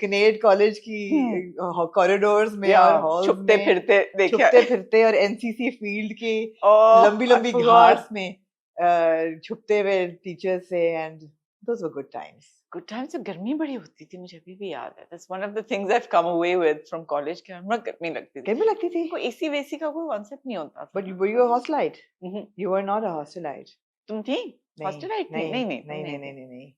कनेड college की corridors में और हॉल्स छुपते में फिरते देखे छुपते फिरते और एनसीसी फील्ड के लंबी लंबी घास में छुपते हुए टीचर्स से and those were good times. Good times. गर्मी बड़ी होती थी, मुझे अभी भी याद है. That's one of the things I have come away with from college के हमरा गर्मी लगती थी. कोई एसी वेसी का कोई कांसेप्ट नहीं होता था. But were you a hostelite? You were not a hostelite. तुम थी हॉस्टलाइट थी? नहीं नहीं नहीं.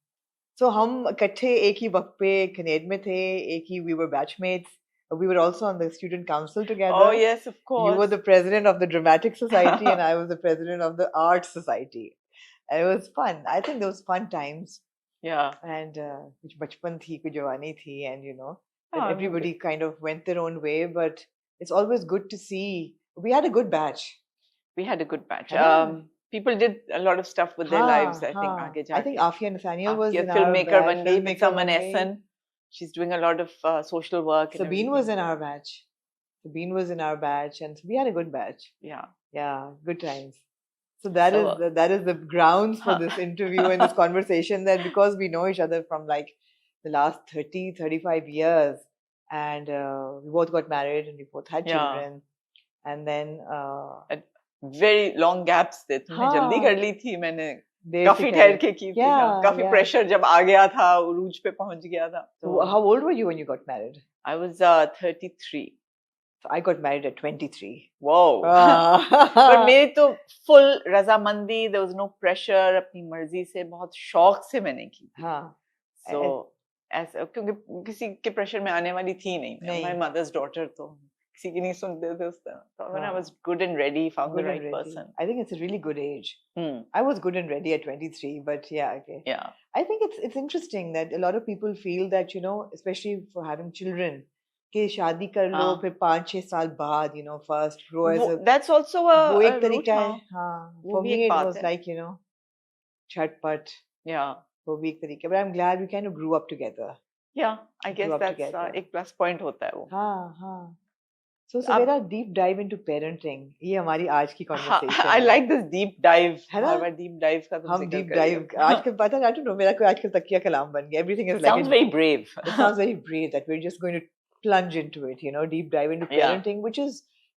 So हम इकट्ठे एक ही वक्त पे कनेड में थे, एक ही we were batchmates. We were also on the student council together. Oh yes, of course. You were the president of the dramatic society and I was the president of the art society. And it was fun. I think those fun times. Yeah. And कुछ बचपन थी, कुछ जवानी थी, and you know, and everybody kind of went their own way. But it's always good to see. We had a good batch. We had a good batch. People did a lot of stuff with their lives. I think आगे जाके. I think Afia Nathaniel was in filmmaker our बन गई. Saman Ehsan. She's doing a lot of social work. Sabine was in our batch. And we had a good batch. Yeah, good times. So that is the grounds for this interview and this conversation, that because we know each other from like the last 30-35 years, and we both got married and we both had children, and then very long gaps थे. तुमने जल्दी कर ली थी, मैंने काफी ठहर के की थी. काफी प्रेशर जब आ गया था, उरूज पे पहुंच गया था. How old were you when you got married? I was 33. So I got married at 23. Wow. But मेरी तो full रजामंदी, there was no pressure, अपनी मर्जी से बहुत शौक से मैंने की. So ऐसा, क्योंकि किसी के प्रेशर में आने वाली थी नहीं. My mother's daughter, तो किसी की नहीं सुनते थे उस तरह. So when I was good and ready, found the right person. I think it's a really good age. I was good and ready at 23, but yeah, okay. Yeah. I think it's interesting that a lot of people feel that, you know, especially for having children, कि शादी कर लो फिर 5-6 साल बाद, you know, first grow as a. That's also a. वो एक तरीका है. For me it was like, you know, झटपट. Yeah. वो भी एक तरीका. But I'm glad we kind of grew up together. Yeah, I guess that's एक plus point होता है वो. हाँ. So Savera, deep dive into parenting. ये हमारी आज की conversation. I like this deep dive. हमारा deep dive का हम deep dive. आज के पता I don't know, मेरा कोई आजकल तकिया कलाम बन गया. Everything is like. Sounds very brave. It sounds very brave that we're just going to plunge into it, you know, deep dive into parenting, which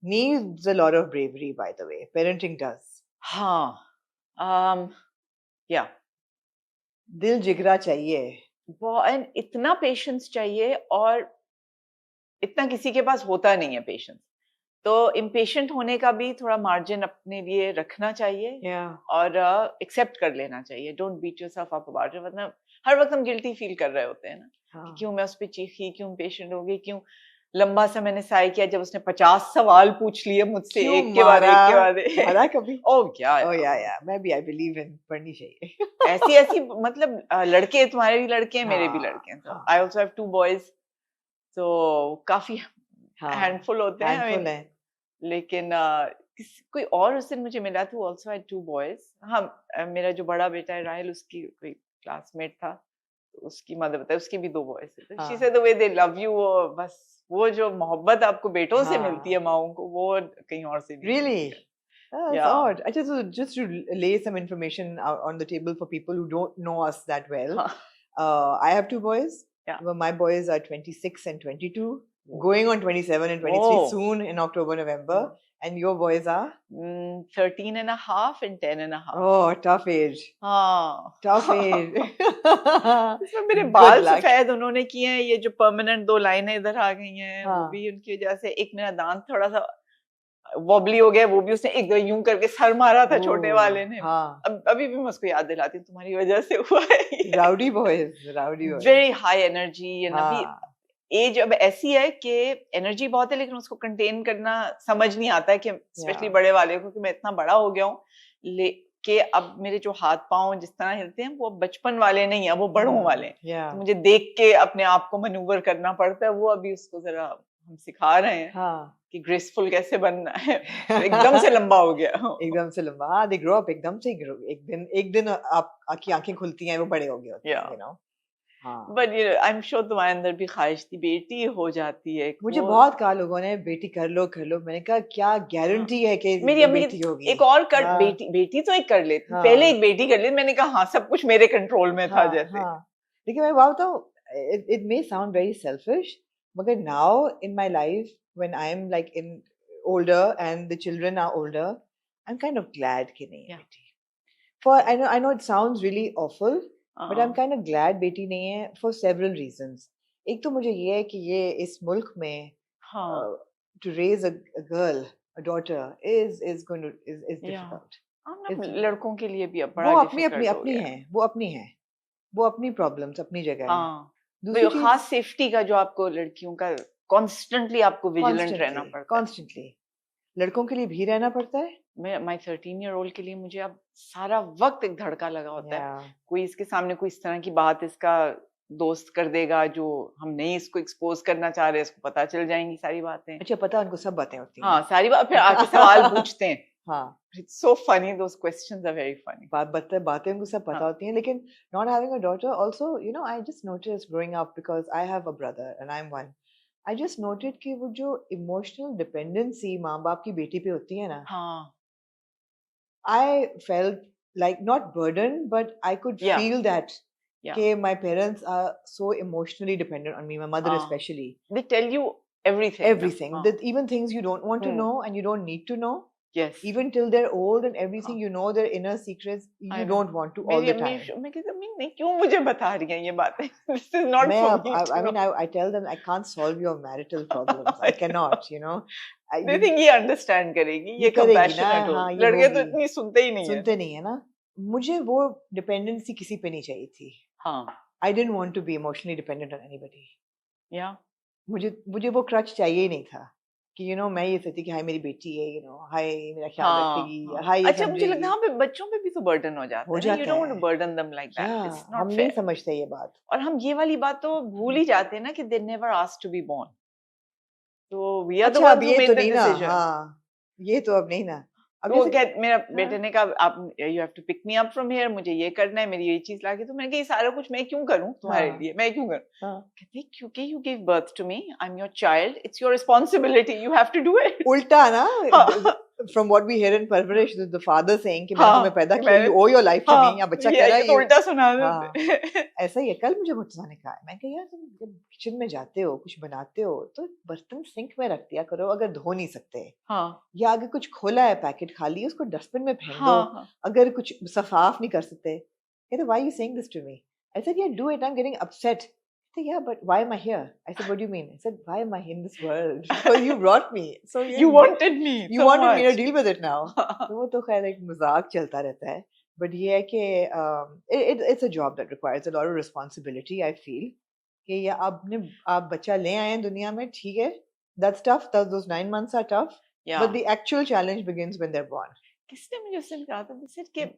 needs a lot of bravery, by the way. Parenting does. Yeah. दिल जिगरा चाहिए. And इतना patience चाहिए, और इतना किसी के पास होता नहीं है पेशेंस. तो इम्पेशेंट होने का भी थोड़ा मार्जिन अपने लिए रखना चाहिए. और एक्सेप्ट कर लेना चाहिए. Don't beat yourself up about it. मतलब हर वक्त हम गिल्टी फील कर रहे होते हैं ना, क्यों मैं उस पे चीखी, क्यों पेशेंट हो गई, क्यों लंबा सा मैंने साय किया जब उसने 50 सवाल पूछ लिए मुझसे एक के बाद कभी. या मैं भी, आई बिलीव इन पढ़नी चाहिए. ऐसी मतलब लड़के, तुम्हारे भी लड़के हैं, मेरे भी लड़के हैं. I also have 2 boys. तो काफी हैंडफुल होते हैं. लेकिन कोई और उस दिन मुझे मिला था, ऑल्सो हैड 2 बॉयज. हाँ, मेरा जो बड़ा बेटा है राहिल, उसकी कोई क्लासमेट था, तो उसकी मदर बताया उसकी भी 2 बॉयज थे. She said the way they love you, बस वो जो मोहब्बत आपको बेटों से मिलती है माओं को, वो कहीं और से नहीं. Really? That's odd. So just to lay some information on the table for people who don't know us that well, I have 2 boys. Well, my boys are 26 and 22. Going on 27 and 23 soon in October, November. And your boys are? 13 and a half and 10 and a half. Oh, tough age. Tough age. इसमें मेरे बाल सफेद उन्होंने किए हैं. ये जो permanent 2 लाइनें इधर आ गई हैं, वो भी उनकी वजह से. एक मेरा दांत थोड़ा सा वॉबली हो गया, वो भी उसने एक दो यूं करके सर मारा था छोटे वाले ने. अभी भी मैं उसको याद दिलाती हूँ, तुम्हारी वजह से हुआ है. Rowdy boys. Very high energy. And अभी एज अब ऐसी है कि एनर्जी बहुत है, लेकिन उसको कंटेन करना समझ नहीं आता है, कि स्पेशली बड़े वाले को, कि मैं इतना बड़ा हो गया हूँ कि अब मेरे जो हाथ पांव जिस तरह हिलते हैं वो बचपन वाले नहीं है, वो बड़ों वाले. तो मुझे देख के अपने आप को मैन्यूवर करना पड़ता है. वो अभी उसको जरा हम सिखा रहे हैं कि ग्रेसफुल कैसे बनना है. एकदम से लंबा हो गया. एकदम से लंबा. They grow up एकदम से. एक दिन आपकी आंखें खुलती हैं, वो बड़े हो गए होते हैं, you know. But you know, I'm sure तुम्हारे अंदर भी ख्वाहिश थी बेटी हो जाती है. मुझे बहुत कहा लोगों ने, बेटी कर लो. मैंने कहा क्या गारंटी है कि मेरी बेटी होगी. एक और बेटी तो एक कर लेती. पहले एक बेटी कर लेती. मैंने कहा हाँ, सब कुछ मेरे कंट्रोल में था जैसे. लेकिन मैं बात बताऊं, it may sound very selfish, but now in my life, when I'm like in older and the children are older, I'm kind of glad कि नहीं है बेटी. For I know it sounds really awful, but I'm kind of glad बेटी नहीं है for several reasons. एक तो मुझे ये है कि ये इस मुल्क में to raise a girl, a daughter is difficult. लड़कों के लिए भी बड़ा अपनी है, वो अपनी प्रॉब्लम्स अपनी जगह है. दूसरी खास सेफ्टी का जो आपको लड़कियों का कॉन्स्टेंटली आपको विजिलेंट रहना पड़ता है. कॉन्स्टेंटली लड़कों के लिए भी रहना पड़ता है. मैं माय 13-year-old के लिए मुझे अब सारा वक्त एक धड़का लगा होता है. कोई इसके सामने कोई इस तरह की बात इसका दोस्त कर देगा जो हम नहीं इसको एक्सपोज करना चाह रहे, इसको पता चल जाएंगी सारी बातें. अच्छा, पता उनको सब बातें होती हैं. हाँ, सारी बात. फिर आके सवाल पूछते हैं. हाँ, it's so funny. Those questions are very funny. बातें उनको सब पता होती हैं, लेकिन not having a daughter also, you know, I just noticed growing up because I have a brother and I'm one. I just noted कि वो जो emotional dependency माँ बाप की बेटी पे होती है ना, हाँ, I felt like not burdened, but I could feel that. Okay, my parents are so emotionally dependent on me, my mother especially. They tell you everything. That even things you don't want to know and you don't need to know. Yes. Even till they're old and everything, you know their inner secrets, you don't want to all the time. मैं कहती हूँ क्यों मुझे बता रही हैं ये बातें? This is not for me. I mean, I tell them I can't solve your marital problems. I cannot, you know. They think ये understand करेगी, ये compassionate हो. लड़के तो इतनी सुनते ही नहीं हैं. सुनते नहीं है ना. मुझे वो dependency किसी पे नहीं चाहिए थी. हाँ. I didn't want to be emotionally dependent on anybody. Yeah. मुझे वो crutch चाहिए ही नहीं था. कि you know मैं ये सोचती कि हाय मेरी बेटी है, you know, हाय मेरा ख्याल रखेगी, हाय. अच्छा, मुझे लगता है बच्चों पे भी तो बर्डन हो जाता है. You don't want to burden them like that. It's not fair. हम नहीं समझते ये बात. और हम ये वाली बात तो भूल ही जाते हैं ना कि they never asked to be born. तो we are the ones who made the decision. हाँ, ये तो अब नहीं ना. वो मेरा बेटे ने कहा आप you have to pick me up from here, मुझे ये करना है, मेरी ये चीज लाके. तो मैंने कहा ये सारा कुछ मैं क्यों करूं तुम्हारे लिए, मैं क्यों करूं? कहती क्योंकि you gave birth to me, I'm your child, it's your responsibility, you have to do it. उल्टा ना, from what we hear in Parvarish, the father saying कि मैंने तुम्हें पैदा किया, you owe your life to me. या बच्चा कह रहा है ये उल्टा सुना देते. ऐसा ही है. कल मुझे मुझसे ने कहा, मैं कहा यार तुम जब किचन में जाते हो कुछ बनाते हो तो बर्तन सिंक में रख दिया करो अगर धो नहीं सकते. या अगर कुछ खोला है पैकेट खाली उसको डस्टबिन में फेंक दो अगर कुछ साफ नहीं कर सकते. कहते why are you saying this to me? I said yeah, do it. I'm getting upset. Yeah, but why am I here? I said, what do you mean? I said, why am I in this world? Because you brought me. So you wanted me. You so wanted much. Me to deal with it now. तो वो तो खैर एक मजाक चलता रहता है. But ये है कि it's a job that requires a lot of responsibility. I feel कि ये आप बच्चा ले आए हैं दुनिया में, ठीक है. That's tough. Those 9 months are tough. Yeah. But the actual challenge begins when they're born. किसने मुझे उससे कहा था? They said कि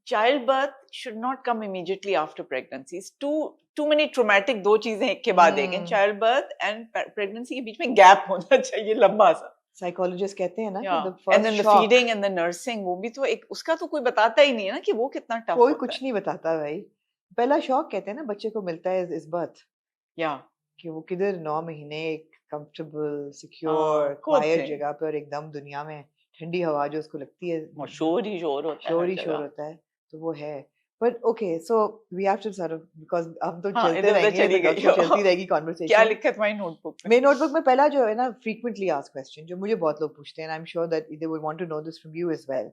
childbirth should not come immediately after pregnancy. It's too many traumatic दो चीजें एक के बाद एक. childbirth and pregnancy के बीच में gap होना चाहिए लंबा सा. Psychologists कहते हैं ना कि the first and then the feeding and the nursing वो भी तो एक उसका तो कोई बताता ही नहीं है ना कि वो कितना tough कोई कुछ नहीं बताता भाई. पहला शॉक कहते हैं ना बच्चे को मिलता है इस birth. कि वो किधर 9 महीने एक comfortable, secure, quiet जगह पर एकदम दुनिया में ठंडी हवा जो उसको लगती है. शोर ही शोर होता है. तो वो है. But okay, so we have to sort of because हम तो चलते रहेंगे, चलती रहेगी conversation. क्या लिखा तुम्हारी notebook में? मेरी notebook में पहला जो है ना frequently asked question जो मुझे बहुत लोग पूछते हैं, and I'm sure that they would want to know this from you as well,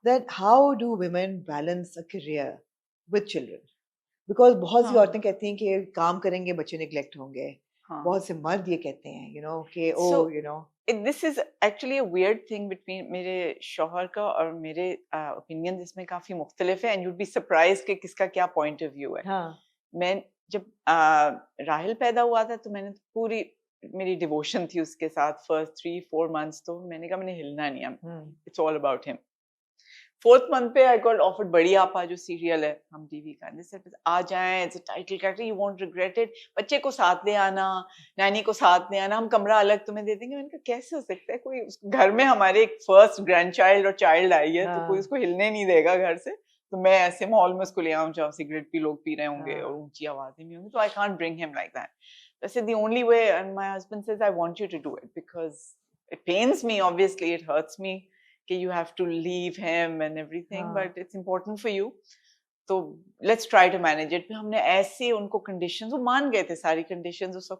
that how do women balance a career with children? Because बहुत सी औरतें कहती हैं कि काम करेंगे बच्चे neglect होंगे. बहुत से मर्द ये कहते हैं, you know, कि you know. This is actually a weird thing between मेरे शौहर का और मेरे opinions इसमें काफी मुख्तलिफ है and you'd be surprised कि किसका क्या point of view है. मैं जब राहिल पैदा हुआ था तो मैंने पूरी मेरी devotion थी उसके साथ first 3-4 months. तो मैंने कहा मैंने हिलना नहीं है. It's all about him. 4th month पे I got offered बड़ी आपा जो सीरियल है हम टीवी का. They said आ जाएं, it's a title character, you won't regret it. बच्चे को साथ ले आना, नैनी को साथ ले आना, हम कमरा अलग तुम्हें दे देंगे. मैंने कहा कैसे हो सकता है, कोई घर में हमारे एक फर्स्ट ग्रैंडचाइल्ड और चाइल्ड आई है तो कोई उसको हिलने नहीं देगा घर से. तो मैं ऐसे माहौल में उसको ले आऊं जहाँ सिगरेट भी लोग पी रहे होंगे और ऊंची आवाजें भी होंगी. तो I can't bring him like that. I said the only way, and my husband says I want you to do it because it pains me, obviously it hurts me. You have to leave him and everything, but it's important for you. तो let's try to manage it. हमने ऐसे उनको conditions, वो मान गए थे सारी conditions, वो सब